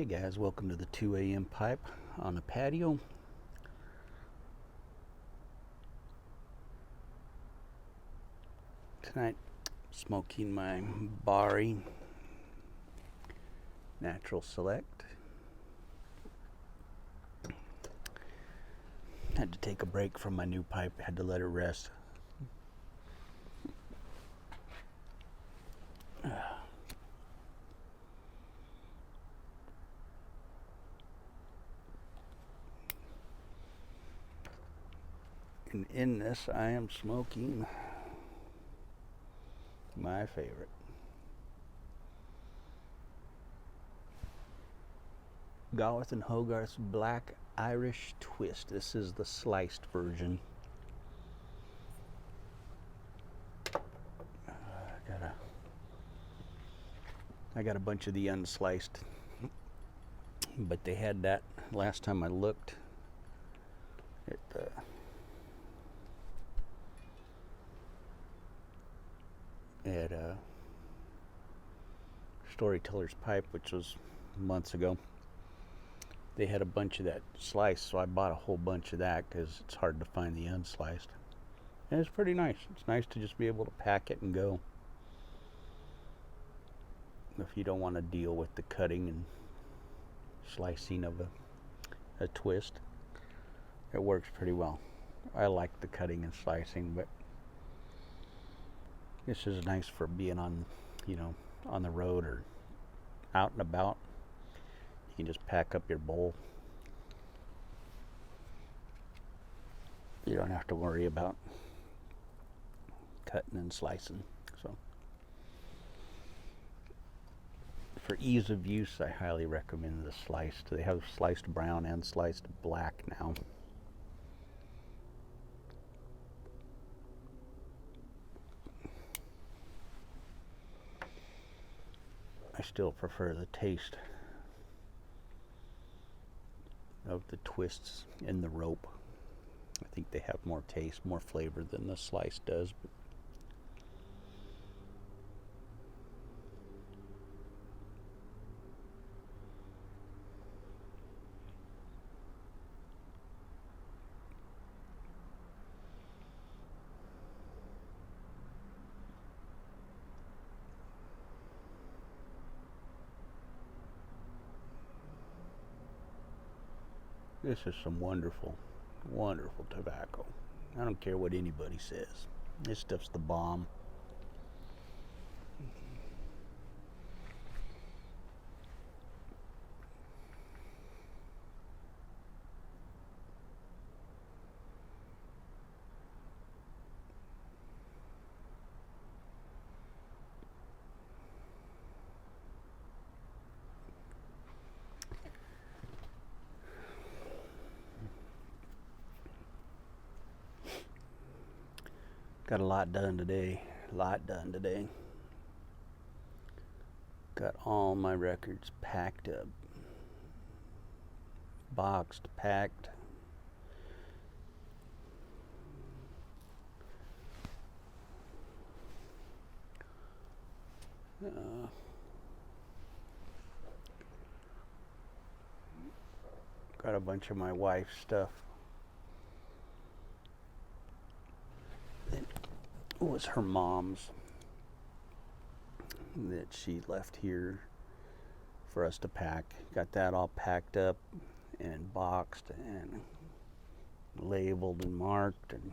Hey guys, welcome to the 2 a.m. pipe on the patio. Tonight, smoking my Bari Natural Select. Had to take a break from my new pipe, had to let it rest. And in this, I am smoking my favorite. Garth and Hogarth's Black Irish Twist. This is the sliced version. I got a bunch of the unsliced, but they had that last time I looked at the Storyteller's Pipe, which was months ago. They had a bunch of that sliced, so I bought a whole bunch of that because it's hard to find the unsliced. And it's pretty nice. It's nice to just be able to pack it and go. If you don't want to deal with the cutting and slicing of a twist, it works pretty well. I like the cutting and slicing, but this is nice for being on the road or out and about. You can just pack up your bowl. You don't have to worry about cutting and slicing. So for ease of use, I highly recommend the sliced. They have sliced brown and sliced black now. I still prefer the taste of the twists in the rope. I think they have more taste, more flavor than the sliced does. But this is some wonderful, wonderful tobacco. I don't care what anybody says. This stuff's the bomb. Got a lot done today. Got all my records packed up. Boxed, packed. Got a bunch of my wife's stuff. It was her mom's that she left here for us to pack. Got that all packed up and boxed and labeled and marked, and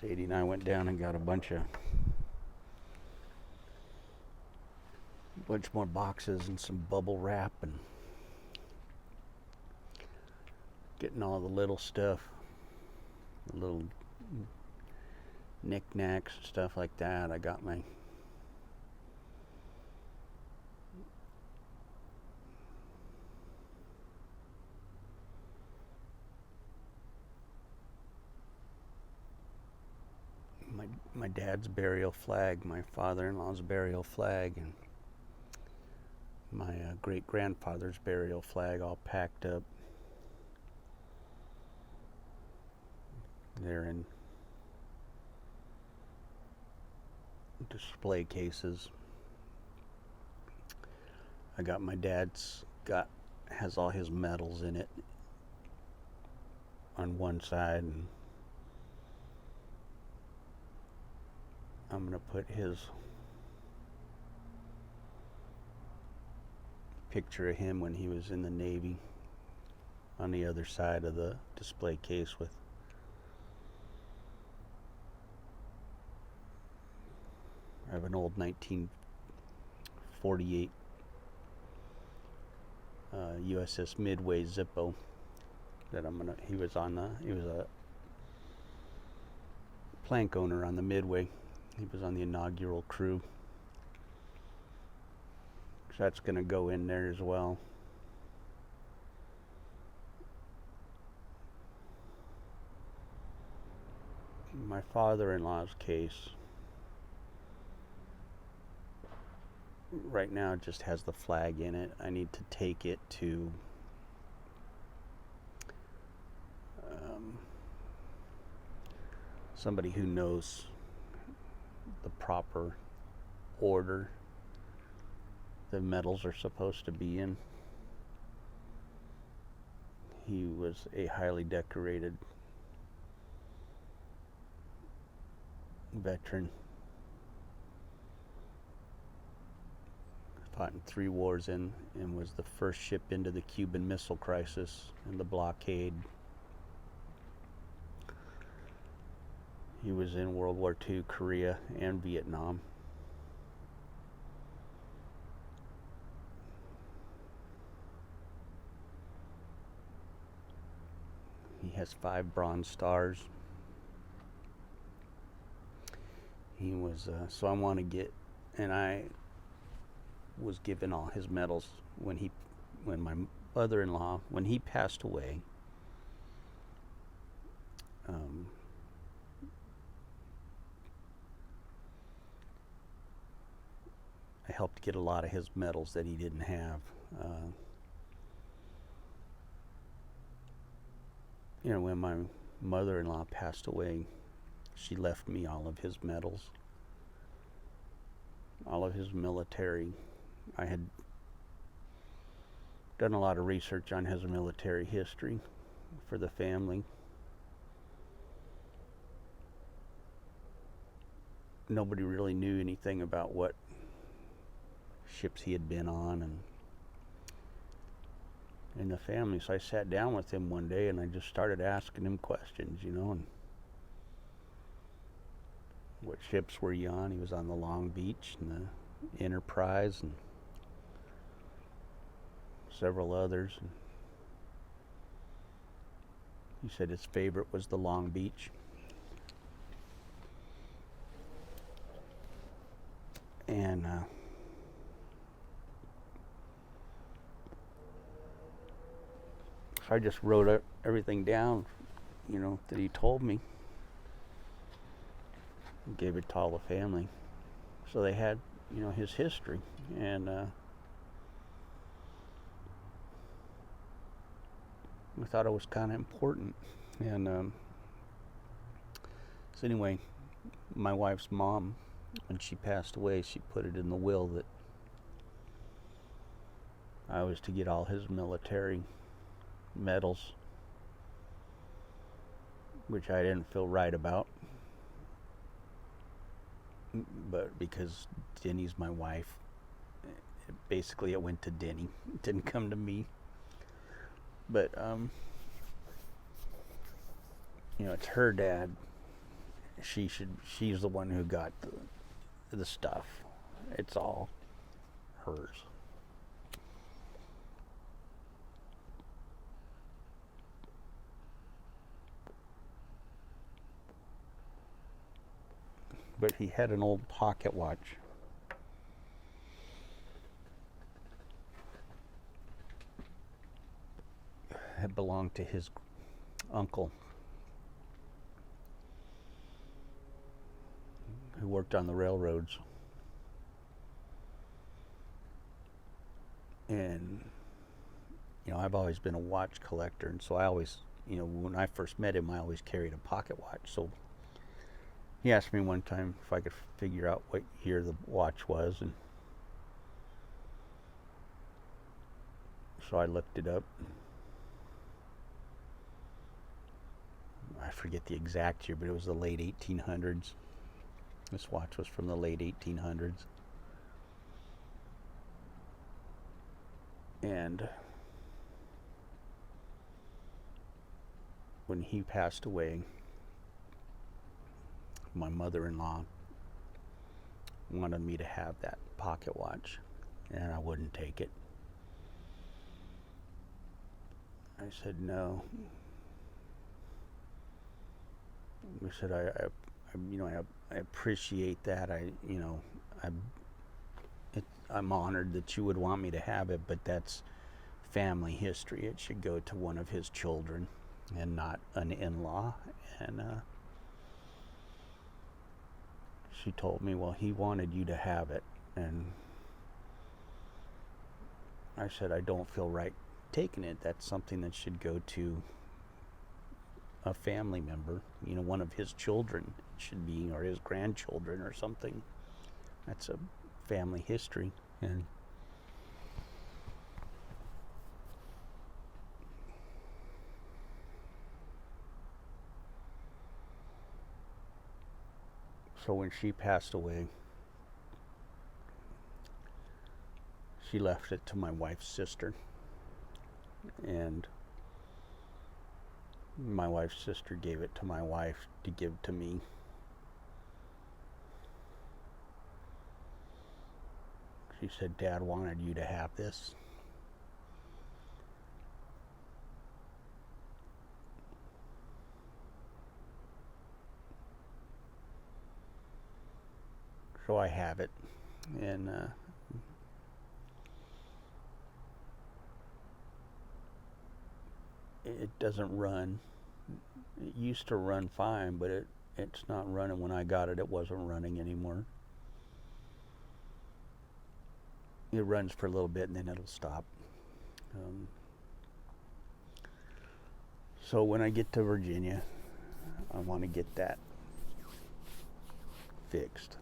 Sadie and I went down and got a bunch more boxes and some bubble wrap and getting all the little stuff, the little knickknacks, stuff like that. I got my dad's burial flag, my father-in-law's burial flag, and my great-grandfather's burial flag all packed up. They're in display cases. I got my dad's has all his medals in it on one side, and I'm gonna put his picture of him when he was in the Navy on the other side of the display case with I have an old 1948 USS Midway Zippo that he was a plank owner on the Midway. He was on the inaugural crew. So that's gonna go in there as well. My father-in-law's case right now just has the flag in it. I need to take it to somebody who knows the proper order the medals are supposed to be in. He was a highly decorated veteran. Fought in 3 wars and was the first ship into the Cuban Missile Crisis and the blockade. He was in World War II, Korea, and Vietnam. He has 5 Bronze Stars. He was, so I want to get, and I was given all his medals when my mother-in-law, when he passed away. I helped get a lot of his medals that he didn't have. When my mother-in-law passed away, she left me all of his medals, all of his military. I had done a lot of research on his military history for the family. Nobody really knew anything about what ships he had been on and in the family. So I sat down with him one day and I just started asking him questions, and what ships were you on? He was on the Long Beach and the Enterprise and several others. And he said his favorite was the Long Beach. And I just wrote everything down, that he told me. Gave it to all the family. So they had, his history. And I thought it was kind of important. And so anyway, my wife's mom, when she passed away, she put it in the will that I was to get all his military medals, which I didn't feel right about, but because Denny's my wife, basically it went to Denny. It didn't come to me. But it's her dad. She's the one who got the stuff. It's all hers. But he had an old pocket watch. It belonged to his uncle, who worked on the railroads. And I've always been a watch collector, and so I always when I first met him, I always carried a pocket watch. So he asked me one time if I could figure out what year the watch was, and so I looked it up. I forget the exact year, but it was the late 1800s. This watch was from the late 1800s. And when he passed away, my mother-in-law wanted me to have that pocket watch, and I wouldn't take it. I said no. I said I appreciate that. I'm honored that you would want me to have it, but that's family history. It should go to one of his children and not an in-law. And she told me, well, he wanted you to have it. And I said, I don't feel right taking it. That's something that should go to a family member, one of his children should be, or his grandchildren or something. That's a family history. And so when she passed away, she left it to my wife's sister, and my wife's sister gave it to my wife to give to me. She said, Dad wanted you to have this. So I have it, and it doesn't run. It used to run fine, but it's not running. When I got it, it wasn't running anymore. It runs for a little bit and then it'll stop. So when I get to Virginia, I want to get that fixed,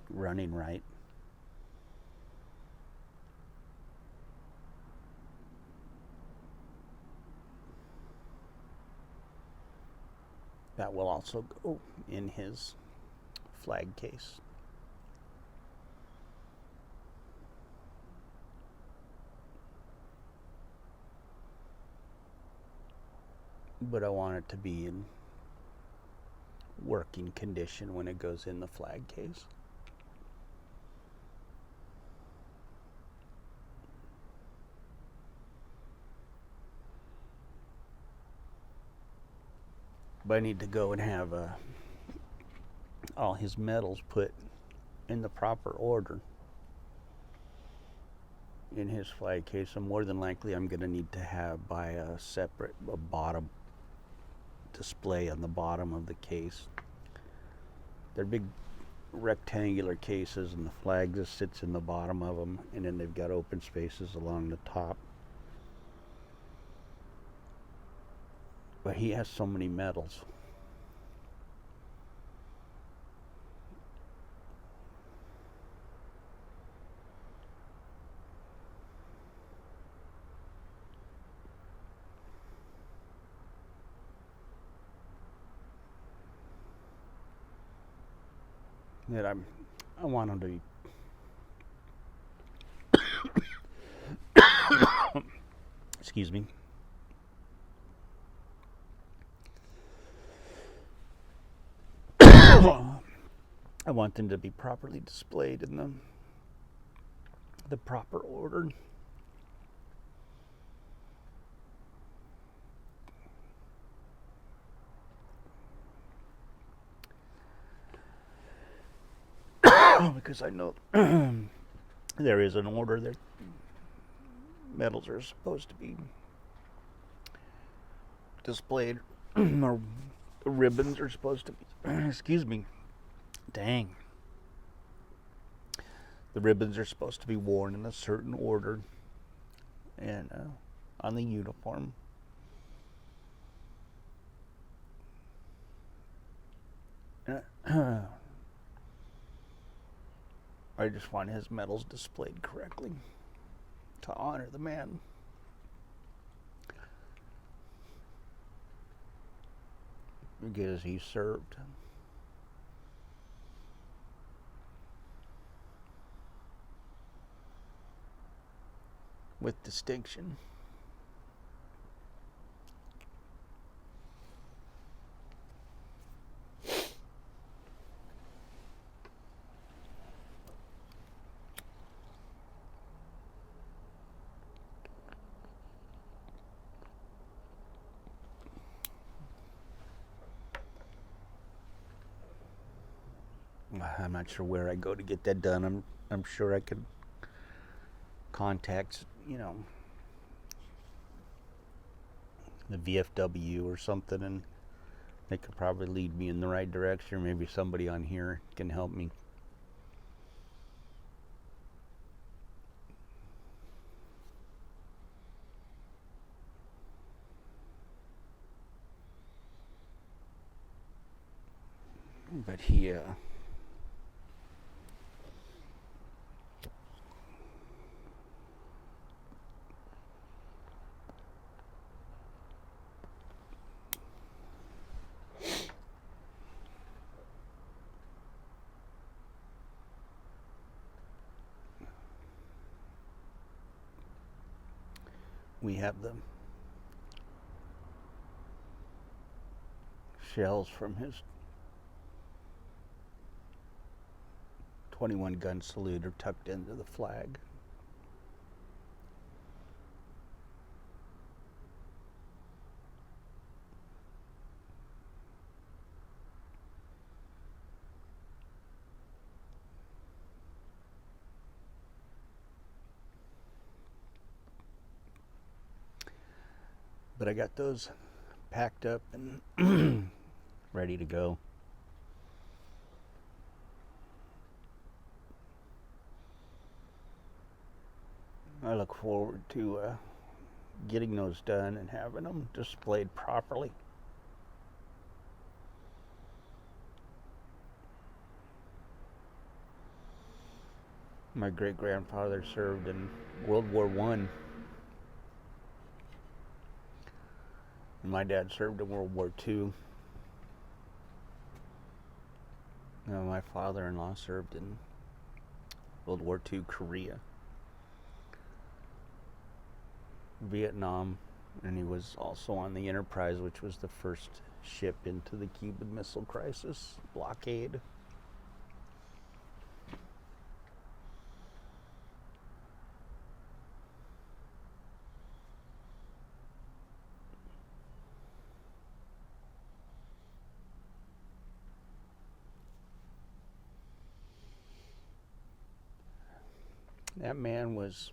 running right. That will also go in his flag case. But I want it to be in working condition when it goes in the flag case. But I need to go and have all his medals put in the proper order in his flag case. And more than likely I'm going to need to buy a bottom display on the bottom of the case. They're big rectangular cases, and the flag just sits in the bottom of them, and then they've got open spaces along the top. But he has so many medals. That I want him to be excuse me. I want them to be properly displayed in the proper order. Because I know there is an order that medals are supposed to be displayed, or the ribbons are supposed to be, excuse me, dang. The ribbons are supposed to be worn in a certain order, and on the uniform. I just want his medals displayed correctly to honor the man. Because he served. With distinction. I'm not sure where I go to get that done. I'm sure I could contact, the VFW or something, and they could probably lead me in the right direction, or maybe somebody on here can help me. But he, we have the shells from his 21 gun salute are tucked into the flag. But I got those packed up and ready to go. I look forward to getting those done and having them displayed properly. My great-grandfather served in World War I. And my dad served in World War II. My father-in-law served in World War II, Korea, Vietnam, and he was also on the Enterprise, which was the first ship into the Cuban Missile Crisis blockade. That man was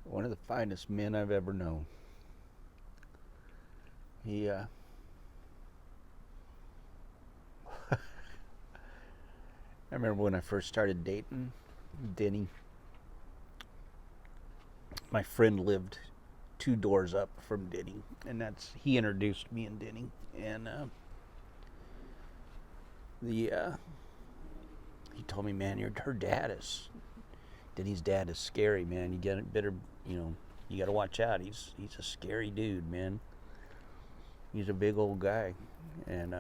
one of the finest men I've ever known. He, I remember when I first started dating Denny. My friend lived 2 doors up from Denny, and he introduced me and Denny. And he told me, man, Denny's dad is scary, man. You you gotta watch out. He's a scary dude, man. He's a big old guy. And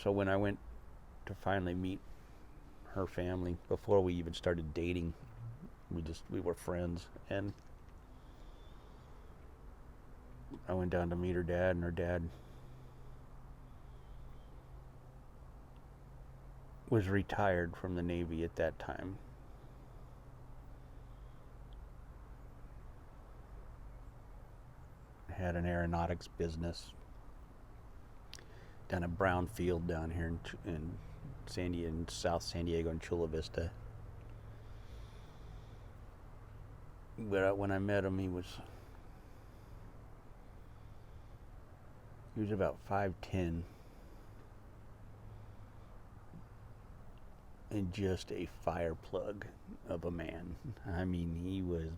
so when I went to finally meet her family, before we even started dating, we were friends, and I went down to meet her dad, and her dad was retired from the Navy at that time. Had an aeronautics business down at Brownfield down here in South San Diego in Chula Vista. But when I met him, he was about 5'10", and just a fire plug of a man. I mean, he was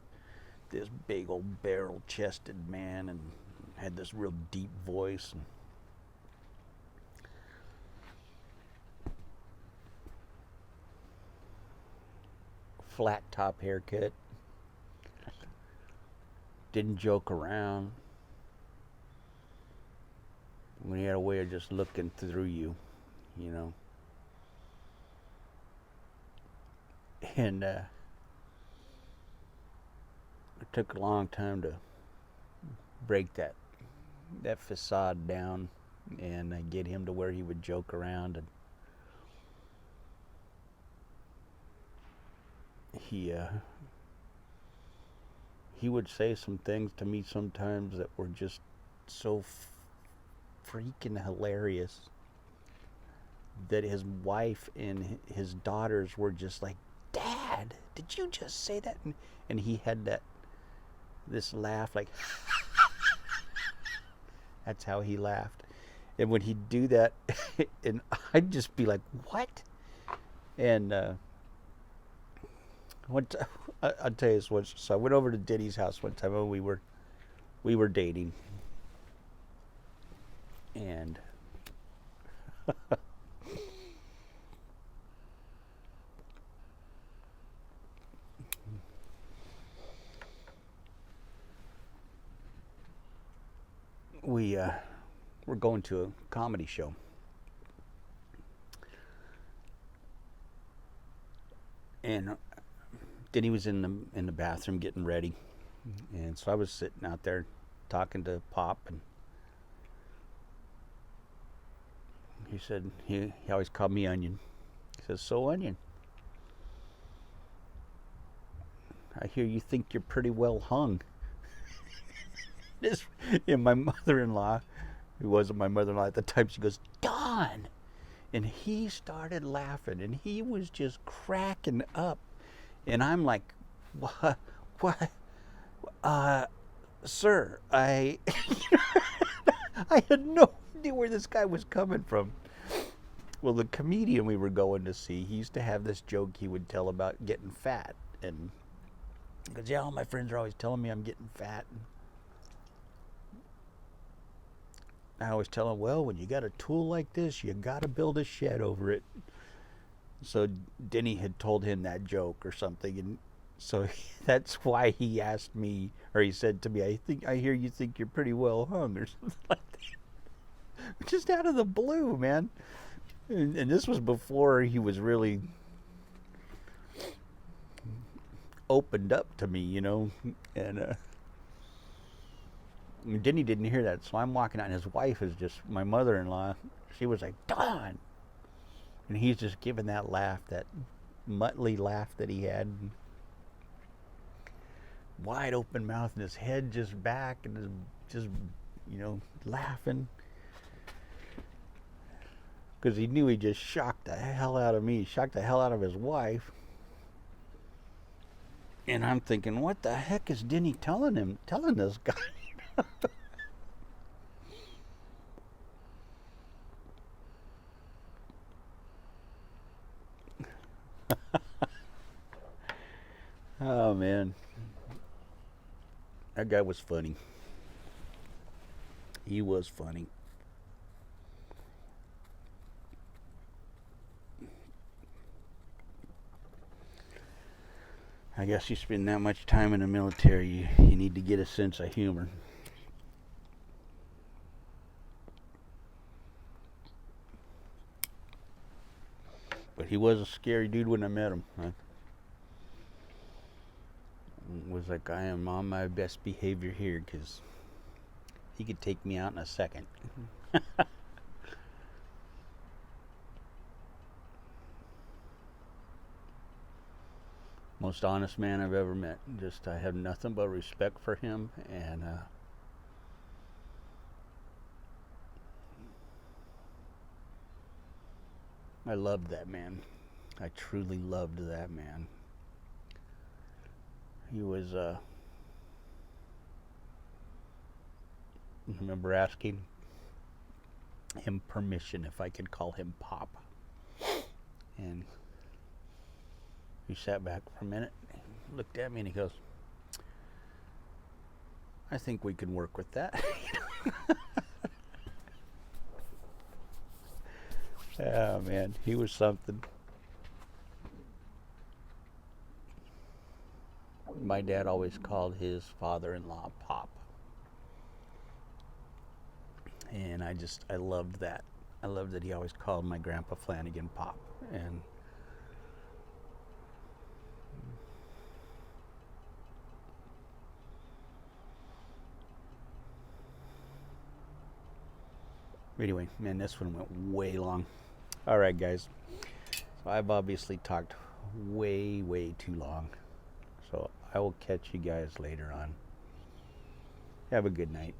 this big old barrel chested man and had this real deep voice. And flat top haircut. Didn't joke around. When he had a way of just looking through you, you know. And it took a long time to break that facade down and get him to where he would joke around. And he would say some things to me sometimes that were just so freaking hilarious that his wife and his daughters were just like, "Dad, did you just say that?" And he had this laugh, like that's how he laughed. And when he'd do that, and I'd just be like, "What?" And I'll tell you this once. So I went over to Denny's house one time when we were dating, and we were going to a comedy show. And Denny was in the bathroom getting ready, and so I was sitting out there talking to Pop, and he said he always called me Onion. He says, "So Onion, I hear you think you're pretty well hung." And my mother-in-law, who wasn't my mother-in-law at the time, she goes, "Don," and he started laughing, and he was just cracking up. And I'm like, "What? Sir, I I had no idea where this guy was coming from." Well, the comedian we were going to see, he used to have this joke he would tell about getting fat. And he goes, "Yeah, all my friends are always telling me I'm getting fat." And I always tell him, "Well, when you got a tool like this, you got to build a shed over it." So Denny had told him that joke or something, and so that's why he asked me, or he said to me, I hear you think you're pretty well hung," or something like that. Just out of the blue, man. And this was before he was really opened up to me, you know. And Denny didn't hear that, so I'm walking out, and his wife is just, my mother-in-law, she was like, "Don!" And he's just giving that laugh, that muttly laugh that he had. Wide open mouth and his head just back and just, you know, laughing. Because he knew he just shocked the hell out of me, shocked the hell out of his wife. And I'm thinking, what the heck is Denny telling this guy? Oh, man. That guy was funny. He was funny. I guess you spend that much time in the military, you need to get a sense of humor. But he was a scary dude when I met him. I was like, I am on my best behavior here, because he could take me out in a second. Most honest man I've ever met. Just, I have nothing but respect for him, and I loved that man. I truly loved that man. He was, I remember asking him permission if I could call him Pop. And He sat back for a minute, looked at me, and he goes, I think we can work with that. Oh, man, he was something. My dad always called his father-in-law Pop. And I loved that. I loved that he always called my grandpa Flanagan Pop. And anyway, man, this one went way long. All right, guys. So I've obviously talked way, way too long. So I will catch you guys later on. Have a good night.